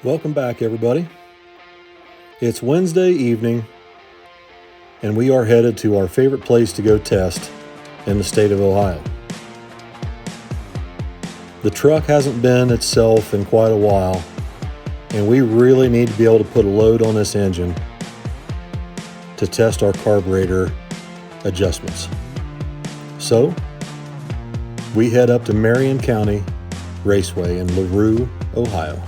Welcome back, everybody. It's Wednesday evening, and we are headed to our favorite place to go test in the state of Ohio. The truck hasn't been itself in quite a while, and we really need to be able to put a load on this engine to test our carburetor adjustments. So, we head up to Marion County Raceway in LaRue, Ohio.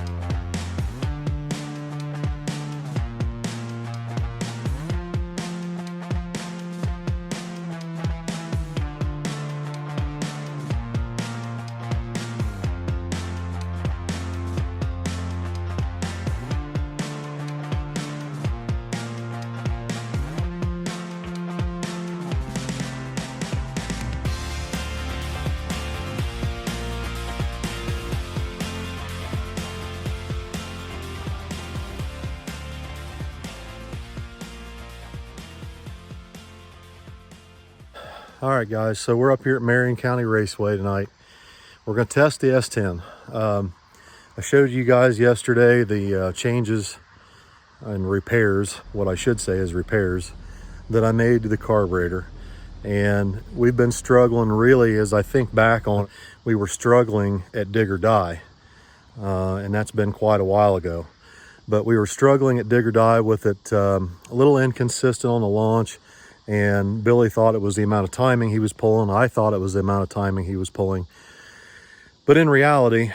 All right, guys, so we're up here at Marion County Raceway tonight. We're going to test the S-10. I showed you guys yesterday the changes and repairs, what I should say is repairs, that I made to the carburetor. And we've been struggling really, as I think back on it, we were struggling at dig or die. And that's been quite a while ago. But we were struggling at dig or die with it a little inconsistent on the launch. And Billy thought it was the amount of timing he was pulling. I thought it was the amount of timing he was pulling. But in reality,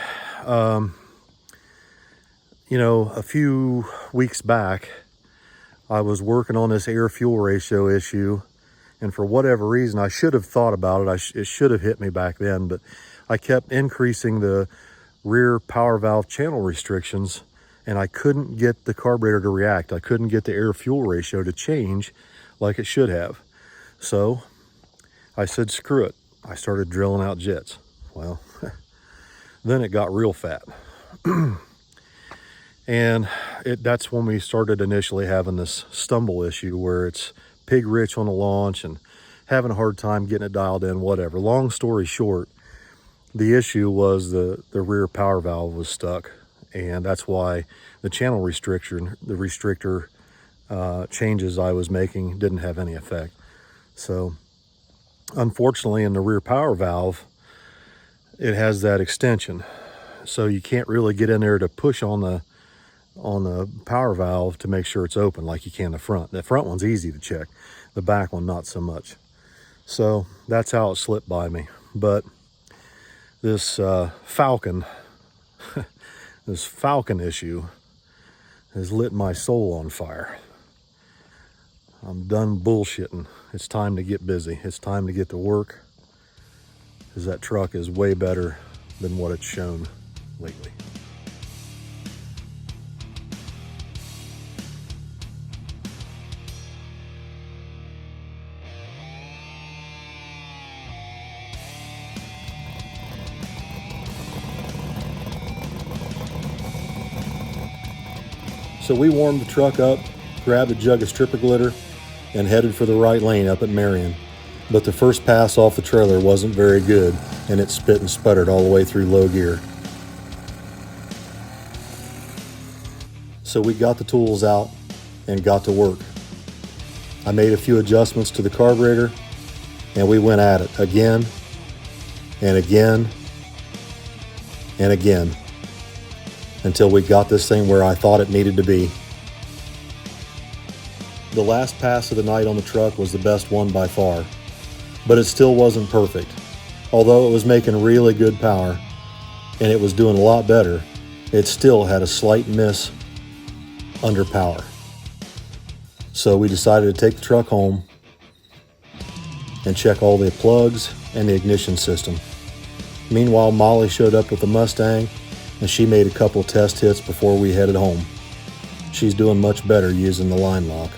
a few weeks back, I was working on this air-fuel ratio issue. And for whatever reason, I should have thought about it. It should have hit me back then. But I kept increasing the rear power valve channel restrictions. And I couldn't get the carburetor to react. I couldn't get the air-fuel ratio to change like it should have. So I said, screw it. I started drilling out jets. Well, then it got real fat. And that's when we started initially having this stumble issue where it's pig rich on the launch and having a hard time getting it dialed in, whatever. Long story short, the issue was the rear power valve was stuck. And that's why the channel restrictor changes I was making didn't have any effect. So unfortunately, in the rear power valve, it has that extension, so you can't really get in there to push on the power valve to make sure it's open like you can the front. The front one's easy to check, the back one not so much. So that's how it slipped by me. But this Falcon this Falcon issue has lit my soul on fire. I'm done bullshitting. It's time to get busy. It's time to get to work, because that truck is way better than what it's shown lately. So we warmed the truck up, grabbed a jug of stripper glitter, and headed for the right lane up at Marion. But the first pass off the trailer wasn't very good, and it spit and sputtered all the way through low gear. So we got the tools out and got to work. I made a few adjustments to the carburetor, and we went at it again and again and again until we got this thing where I thought it needed to be. The last pass of the night on the truck was the best one by far, but it still wasn't perfect. Although it was making really good power and it was doing a lot better, it still had a slight miss under power. So we decided to take the truck home and check all the plugs and the ignition system. Meanwhile, Molly showed up with the Mustang and she made a couple test hits before we headed home. She's doing much better using the line lock.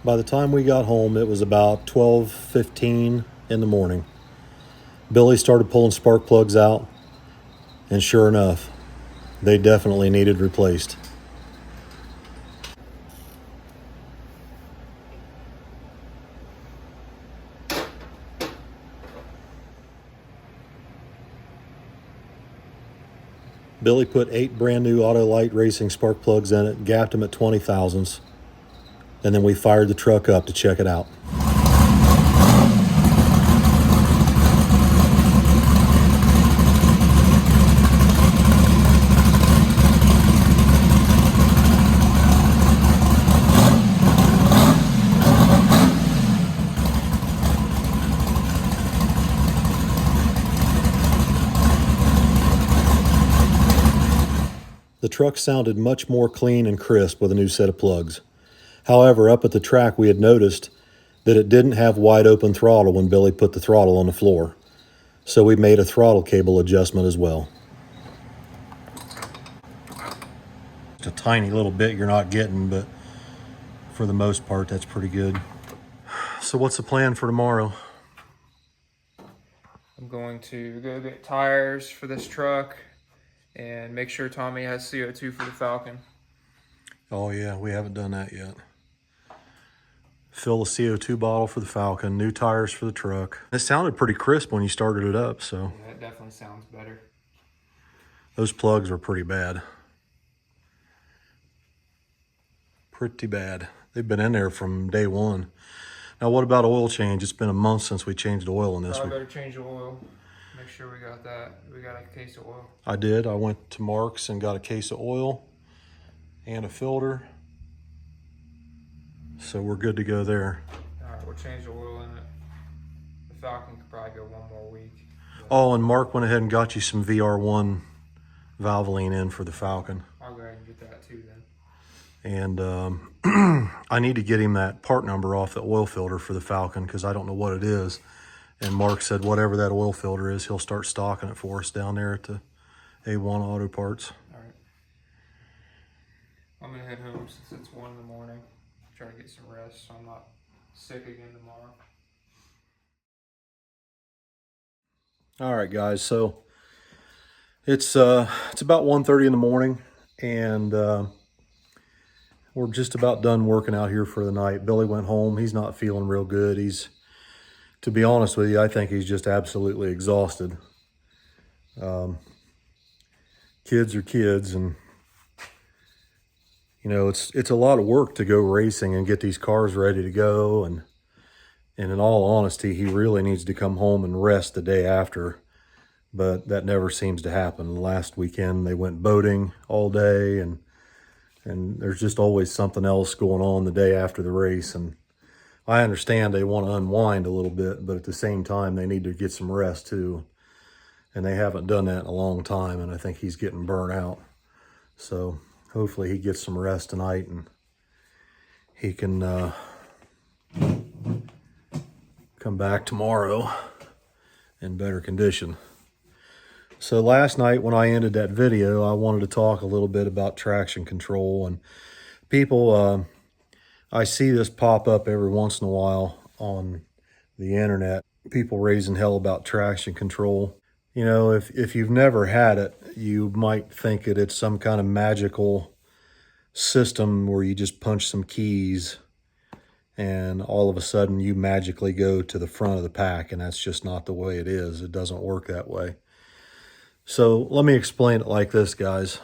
By the time we got home, it was about 12:15 in the morning. Billy started pulling spark plugs out, and sure enough, they definitely needed replaced. Billy put 8 brand new Autolite Racing spark plugs in it, gapped them at 20 thousandths, and then we fired the truck up to check it out. The truck sounded much more clean and crisp with a new set of plugs. However, up at the track we had noticed that it didn't have wide open throttle when Billy put the throttle on the floor. So we made a throttle cable adjustment as well. Just a tiny little bit you're not getting, but for the most part that's pretty good. So what's the plan for tomorrow? I'm going to go get tires for this truck and make sure Tommy has CO2 for the Falcon. Oh yeah, we haven't done that yet. Fill a CO2 bottle for the Falcon, new tires for the truck. It sounded pretty crisp when you started it up, so. Yeah, it definitely sounds better. Those plugs were pretty bad. Pretty bad. They've been in there from day one. Now what about oil change? It's been a month since we changed oil in this. I better change the oil. Make sure we got that. We got a case of oil. I did. I went to Mark's and got a case of oil and a filter. So we're good to go there. All right, we'll change the oil in it. The Falcon could probably go one more week. Oh, and Mark went ahead and got you some VR1 Valvoline in for the Falcon. I'll go ahead and get that too then. And I need to get him that part number off the oil filter for the Falcon because I don't know what it is. And Mark said whatever that oil filter is, he'll start stocking it for us down there at the A1 Auto Parts. All right. I'm gonna head home since it's 1 in the morning. Try to get some rest so I'm not sick again tomorrow. All right, guys. So it's about 1:30 in the morning, and we're just about done working out here for the night. Billy went home. He's not feeling real good. To be honest with you, I think he's just absolutely exhausted. Kids are kids, and you know, it's a lot of work to go racing and get these cars ready to go. And in all honesty, he really needs to come home and rest the day after, but that never seems to happen. Last weekend, they went boating all day, and there's just always something else going on the day after the race. And I understand they want to unwind a little bit, but at the same time, they need to get some rest too. And they haven't done that in a long time, and I think he's getting burnt out. So hopefully he gets some rest tonight and he can come back tomorrow in better condition. So last night when I ended that video, I wanted to talk a little bit about traction control. And people, I see this pop up every once in a while on the internet. People raising hell about traction control. You know, if you've never had it, you might think that it's some kind of magical system where you just punch some keys and all of a sudden you magically go to the front of the pack, and that's just not the way it is. It doesn't work that way. So let me explain it like this, guys.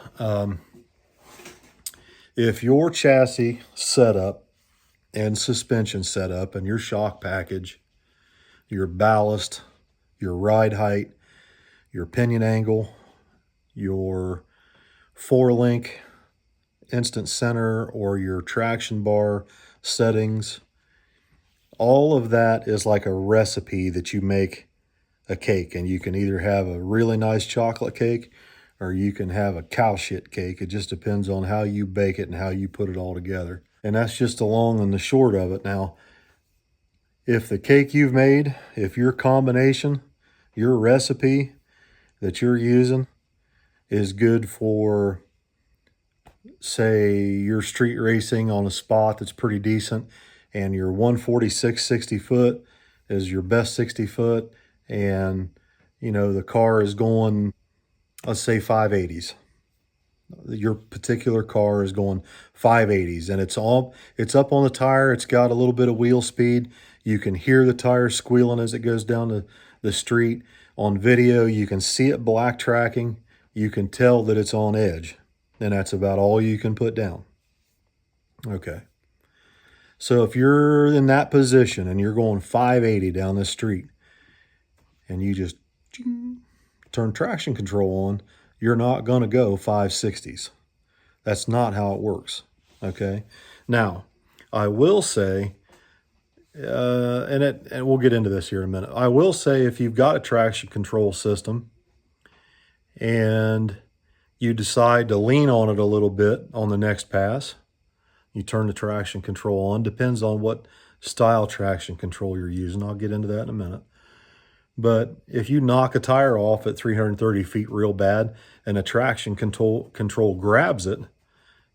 If your chassis setup and suspension setup and your shock package, your ballast, your ride height, your pinion angle, your 4-link instant center, or your traction bar settings, all of that is like a recipe that you make a cake. And you can either have a really nice chocolate cake or you can have a cow shit cake. It just depends on how you bake it and how you put it all together. And that's just the long and the short of it. Now, if the cake you've made, if your combination, your recipe that you're using is good for, say, your street racing on a spot that's pretty decent, and your 146 60 foot is your best 60 foot, and you know the car is going, let's say 580s. Your particular car is going 580s, and it's up on the tire. It's got a little bit of wheel speed. You can hear the tire squealing as it goes down the street. On video, you can see it black tracking. you can tell that it's on edge, and that's about all you can put down. Okay. So if you're in that position and you're going 580 down the street and you just turn traction control on, you're not going to go 560s. That's not how it works. Okay. Now, I will say, and we'll get into this here in a minute. I will say, if you've got a traction control system and you decide to lean on it a little bit on the next pass, you turn the traction control on. Depends on what style traction control you're using. I'll get into that in a minute. But if you knock a tire off at 330 feet real bad and the traction control grabs it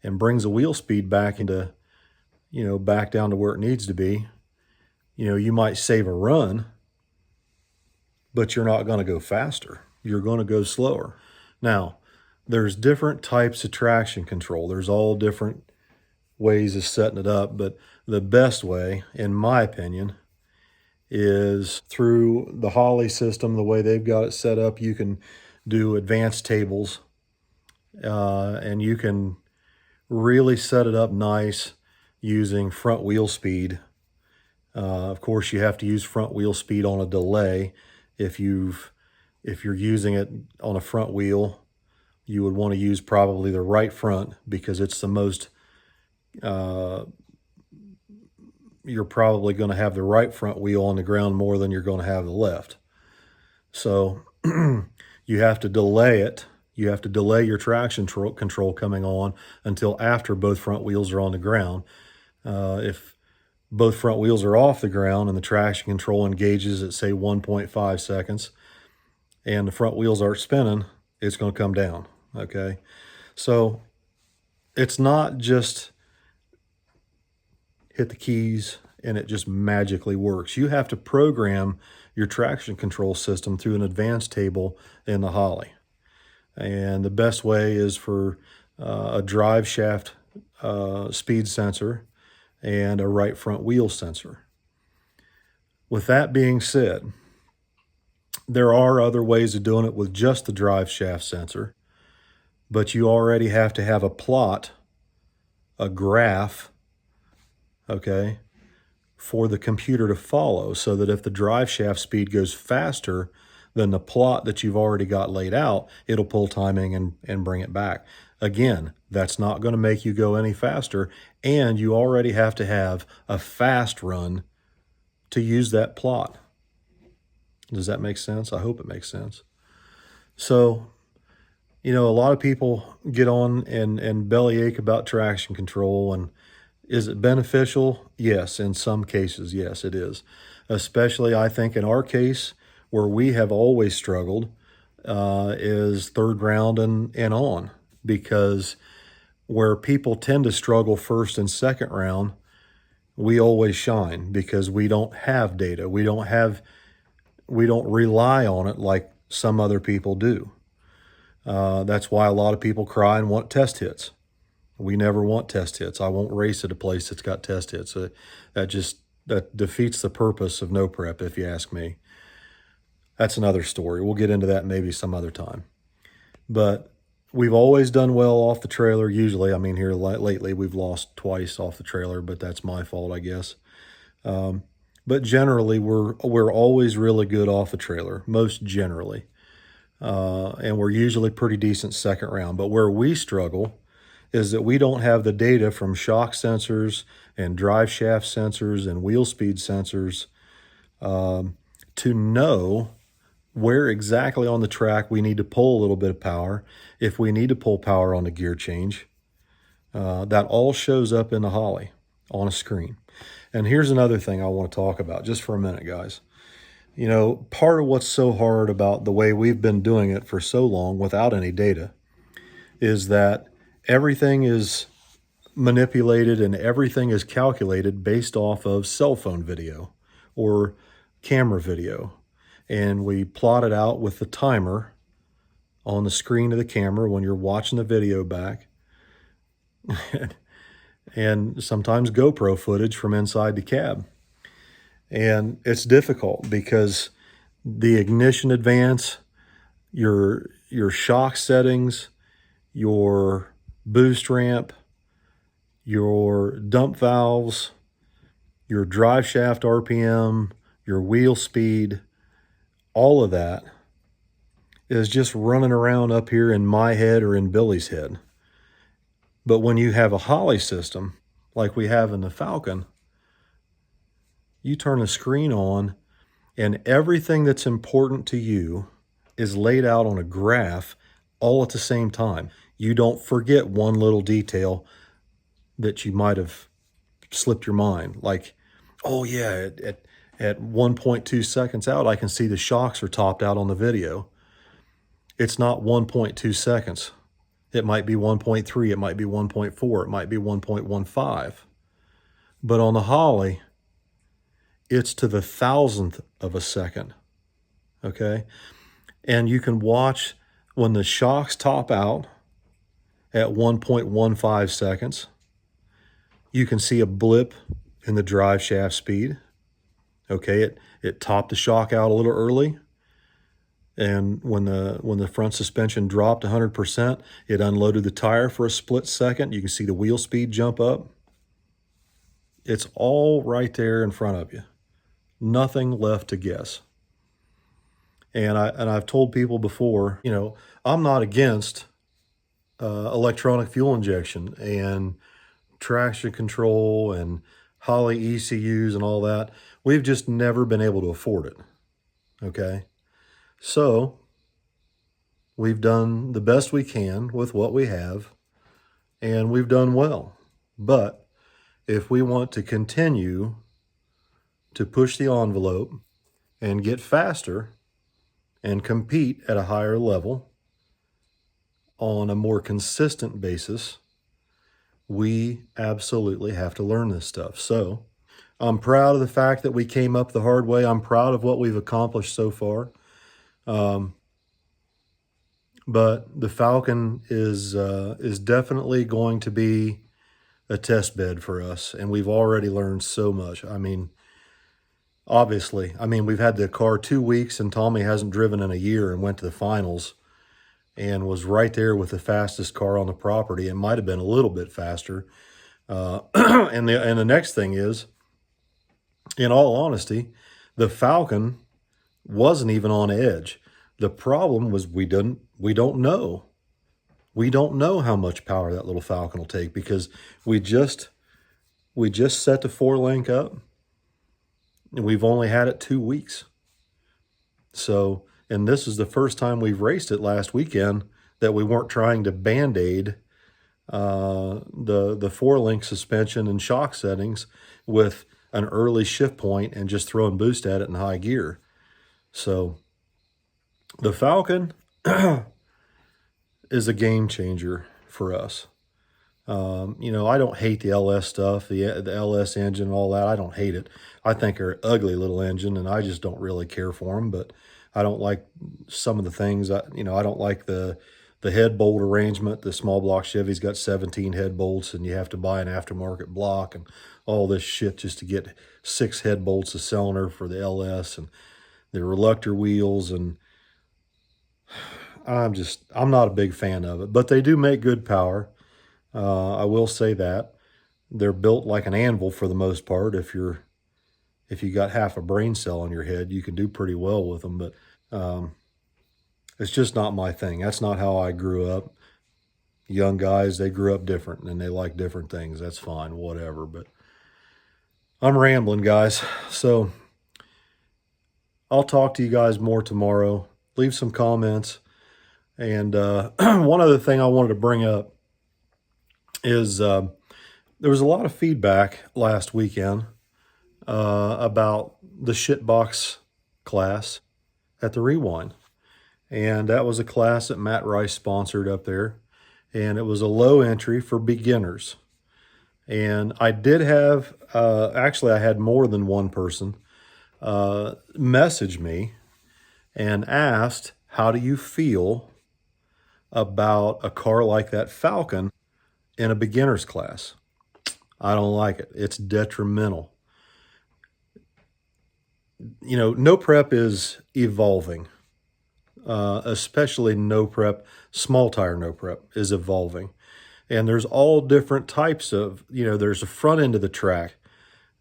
and brings the wheel speed back into, back down to where it needs to be, you might save a run, but you're not going to go faster. You're going to go slower. Now, there's different types of traction control. There's all different ways of setting it up, but the best way, in my opinion, is through the Holley system. The way they've got it set up, you can do advanced tables, and you can really set it up nice using front wheel speed. Of course, you have to use front wheel speed on a delay. If you're using it on a front wheel, you would want to use probably the right front, because it's the most you're probably going to have the right front wheel on the ground more than you're going to have the left. So you have to delay it. You have to delay your traction control coming on until after both front wheels are on the ground. If both front wheels are off the ground and the traction control engages at, say, 1.5 seconds, and the front wheels aren't spinning, it's going to come down, okay? So it's not just hit the keys and it just magically works. You have to program your traction control system through an advanced table in the Holley. And the best way is for a drive shaft speed sensor and a right front wheel sensor. With that being said, there are other ways of doing it with just the drive shaft sensor, but you already have to have a plot, a graph, okay, for the computer to follow, so that if the drive shaft speed goes faster than the plot that you've already got laid out, it'll pull timing and bring it back. Again, that's not going to make you go any faster, and you already have to have a fast run to use that plot. Does that make sense? I hope it makes sense. So, a lot of people get on and bellyache about traction control. And is it beneficial? Yes, in some cases, yes, it is. Especially, I think, in our case, where we have always struggled, is third round and on. Because where people tend to struggle first and second round, we always shine, because we don't have data. We don't rely on it like some other people do. That's why a lot of people cry and want test hits. We never want test hits. I won't race at a place that's got test hits. That defeats the purpose of no prep, if you ask me. That's another story. We'll get into that maybe some other time. But we've always done well off the trailer, usually. I mean, here lately we've lost twice off the trailer, but that's my fault, I guess. But generally, we're always really good off the trailer, most generally. And we're usually pretty decent second round. But where we struggle is that we don't have the data from shock sensors and drive shaft sensors and wheel speed sensors to know where exactly on the track we need to pull a little bit of power. If we need to pull power on the gear change, that all shows up in the Holley on a screen. And here's another thing I want to talk about just for a minute, guys. Part of what's so hard about the way we've been doing it for so long without any data is that everything is manipulated and everything is calculated based off of cell phone video or camera video. And we plot it out with the timer on the screen of the camera when you're watching the video back. And sometimes GoPro footage from inside the cab. And it's difficult because the ignition advance, your shock settings, your boost ramp, your dump valves, your drive shaft RPM, your wheel speed, all of that is just running around up here in my head or in Billy's head. But when you have a Holley system, like we have in the Falcon, you turn the screen on and everything that's important to you is laid out on a graph all at the same time. You don't forget one little detail that you might have slipped your mind. Like, oh yeah, at 1.2 seconds out, I can see the shocks are topped out on the video. It's not 1.2 seconds. It might be 1.3, it might be 1.4, it might be 1.15. But on the Holley, it's to the thousandth of a second, okay? And you can watch when the shocks top out at 1.15 seconds, you can see a blip in the drive shaft speed. Okay, it topped the shock out a little early, and when the front suspension dropped 100%, it unloaded the tire for a split second. You can see the wheel speed jump up. It's all right there in front of you. Nothing left to guess. And I've told people before, you know, I'm not against electronic fuel injection and traction control and Holley ECUs and all that. We've just never been able to afford it. Okay. So we've done the best we can with what we have, and we've done well. But if we want to continue to push the envelope and get faster and compete at a higher level on a more consistent basis, we absolutely have to learn this stuff. So I'm proud of the fact that we came up the hard way. I'm proud of what we've accomplished so far. But the Falcon is definitely going to be a test bed for us, and we've already learned so much. I mean, obviously, we've had the car 2 weeks, and Tommy hasn't driven in a year and went to the finals and was right there with the fastest car on the property. It might have been a little bit faster. And the next thing is, in all honesty, the Falcon wasn't even on edge. The problem was we don't know. We don't know how much power that little Falcon will take because we just set the 4-link up and we've only had it 2 weeks. So, and this is the first time we've raced it last weekend that we weren't trying to band-aid the 4-link suspension and shock settings with an early shift point and just throwing boost at it in high gear. So the Falcon is a game changer for us. You know, I don't hate the LS stuff, the LS engine and all that. I don't hate it. I think they're an ugly little engine, and I just don't really care for them. But I don't like some of the things. I don't like the head bolt arrangement. The small block Chevy's got 17 head bolts, and you have to buy an aftermarket block and all this shit just to get 6 head bolts a cylinder for the LS and the reluctor wheels. And I'm not a big fan of it. But they do make good power. I will say that they're built like an anvil for the most part. If you got half a brain cell on your head, you can do pretty well with them. But it's just not my thing. That's not how I grew up. Young guys, they grew up different and they like different things. That's fine, whatever. But I'm rambling, guys. So I'll talk to you guys more tomorrow. Leave some comments. And one other thing I wanted to bring up is there was a lot of feedback last weekend about the shitbox class at the Rewind. And that was a class that Matt Rice sponsored up there. And it was a low entry for beginners. And I did have, actually I had more than one person message me and asked, how do you feel about a car like that Falcon in a beginner's class? I don't like it. It's detrimental. You know, no prep is evolving. especially no prep, small tire no prep is evolving. And there's all different types of, there's a front end of the track.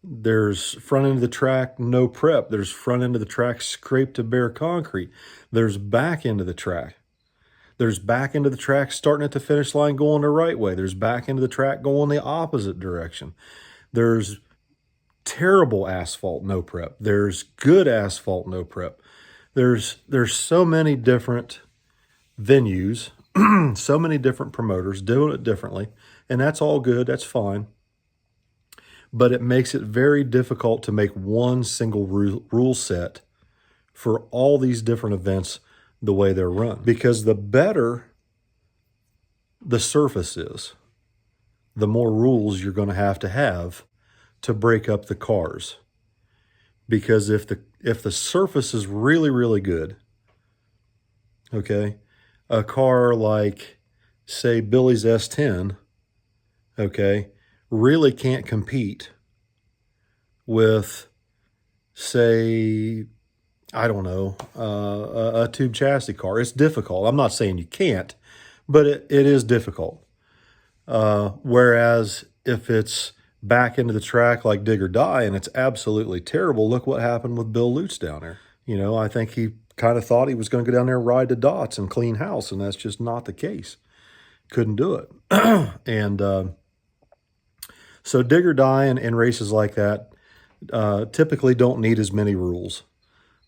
There's front end of the track, no prep. There's front end of the track, scraped to bare concrete. There's back end of the track. There's back end of the track starting at the finish line going the right way. There's back end of the track going the opposite direction. There's terrible asphalt, no prep. There's good asphalt, no prep. There's so many different venues, so many different promoters doing it differently, and that's all good. That's fine. But it makes it very difficult to make one single rule set for all these different events the way they're run. Because the better the surface is, the more rules you're going to have to break up the cars. Because if the surface is really, really good, okay, a car like, say, Billy's S-10, okay, really can't compete with, say, I don't know, a tube chassis car. It's difficult. I'm not saying you can't, but it is difficult. Whereas if it's back into the track like dig or die and it's absolutely terrible, look what happened with Bill Lutz down there. I think he kind of thought he was going to go down there and ride the dots and clean house, and that's just not the case. Couldn't do it. And so dig or die and races like that typically don't need as many rules.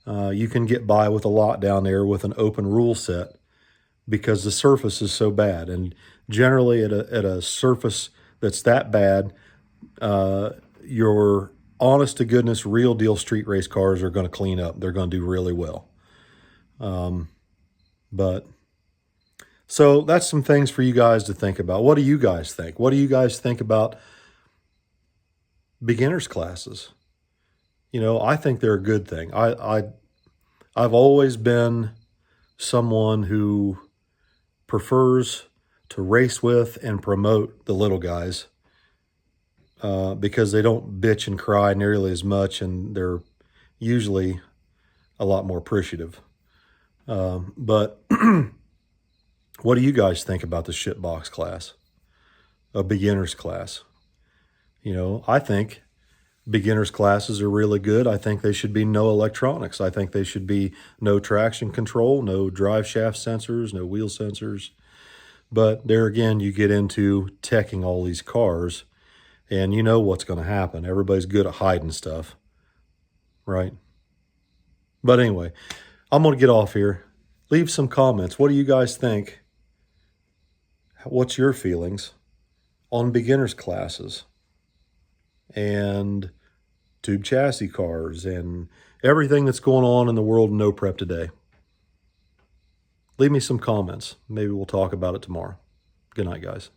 You can get by with a lot down there with an open rule set because the surface is so bad. And generally at a surface that's that bad, your honest to goodness, real deal street race cars are going to clean up. They're going to do really well. So that's some things for you guys to think about. What do you guys think? What do you guys think about beginners classes? I think they're a good thing. I've always been someone who prefers to race with and promote the little guys because they don't bitch and cry nearly as much, and they're usually a lot more appreciative. But what do you guys think about the shitbox class, a beginner's class? I think beginners classes are really good. I think they should be no electronics. I think they should be no traction control, no drive shaft sensors, no wheel sensors. But there again, you get into teching all these cars, and you know what's going to happen. Everybody's good at hiding stuff, right? But anyway, I'm going to get off here. Leave some comments. What do you guys think? What's your feelings on beginners classes and tube chassis cars and everything that's going on in the world of no prep today? Leave me some comments. Maybe we'll talk about it tomorrow. Good night, guys.